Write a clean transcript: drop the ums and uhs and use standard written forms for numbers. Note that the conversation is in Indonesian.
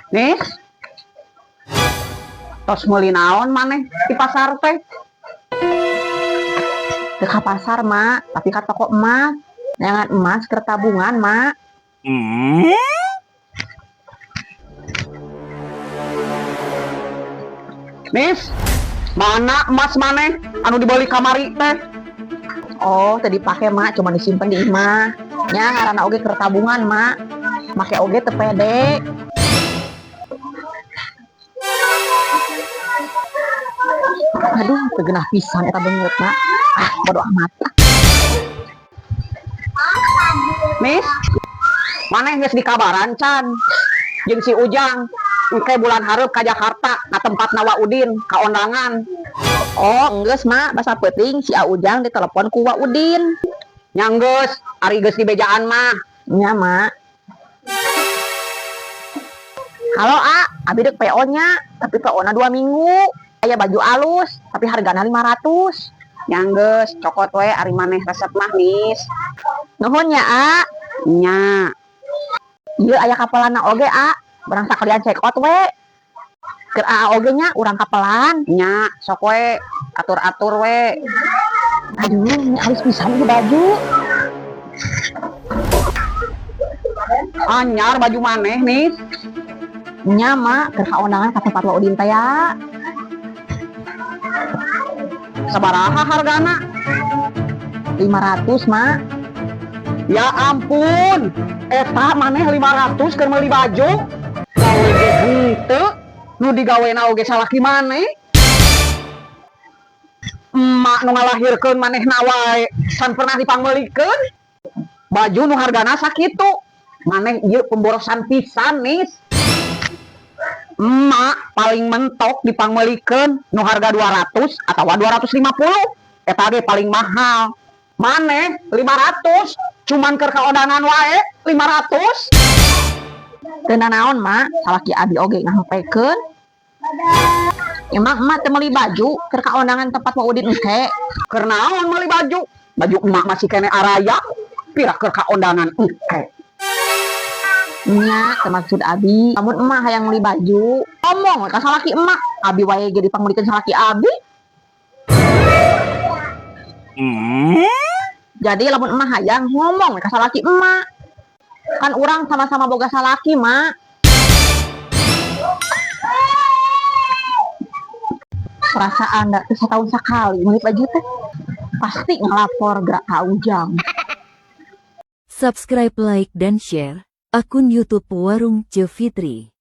Nih, tos meuli naon maneh di pasar teh? Teu ka pasar, Mak, tapi ka toko emas. Neangan emas keur tabungan, Mak. Nis, mana emas maneh anu dibeli kamari teh? Oh, teu dipake, Mak, cuma disimpen di imah. Nya ngaranna oge keur tabungan, Mak. Make oge teu pede. Aduh, tegenah pisan eta beungeut, Mak. Ah, bodo amat. Nis, maneh geus dikabaran can jeung si Ujang engke bulan hareup ka Jakarta ka tempatna Waudin ka ondangan. Oh, enggeus, Mak, basa peuting si Ujang ditelepon ku Waudin. Nya geus, ari geus di bejaan mah. Nya, Mak. Halo, A, abi deuk PO nya, tapi PO na 2 minggu. Aya baju alus, tapi hargana 500. Nya geus, cokot we ari maneh resep mah, Nis. Nuhun ya, A. Nya. Ieu aya kapelana oge, A. Barang sakalian check out we. Keur A oge nya urang kapelan. Nya, sok we atur-atur we. Aduh, ini alus pisan ieu baju. Anyar baju maneh, Nis. Nya, Mak, keur ka ondangan ka tempat Waudin teh ya. Sabaraha hargana? 500, Mak. Ya ampun, eta maneh 500 keur meuli baju. Gawe ge henteu, nu digawena oge salaki maneh. Emak nu ngalahirkeun manehna wae can pernah dipangmeulikeun. Baju nu hargana sakitu. Maneh ieu pemborosan pisan, Nis. Emak paling mentok dipangmeulikeun nu harga 200 atawa 250. Eta ge paling mahal. Maneh 500 cuman keur ka ondangan wae 500. Teu naon, Mak, salaki abi oge ngahempekeun. Emang emak teu meuli baju keur ka ondangan tempat Waudin engke. Keur naon meuli baju? Baju emak masih kene araya. Pira keur ka ondangan engke. Nya, maksud abi, lamun emak hayang meuli baju, ngomong ka salaki emak, abi wae ge dipangmeulikeun salaki abi. Jadi lamun emak hayang ngomong ka salaki emak. Kan urang sama-sama boga salaki, Mak. Perasaan da setahun sekali meuli baju teh. Pasti ngelapor gerak ka Ujang. Subscribe, like, dan share akun YouTube Warung Ce Fitri.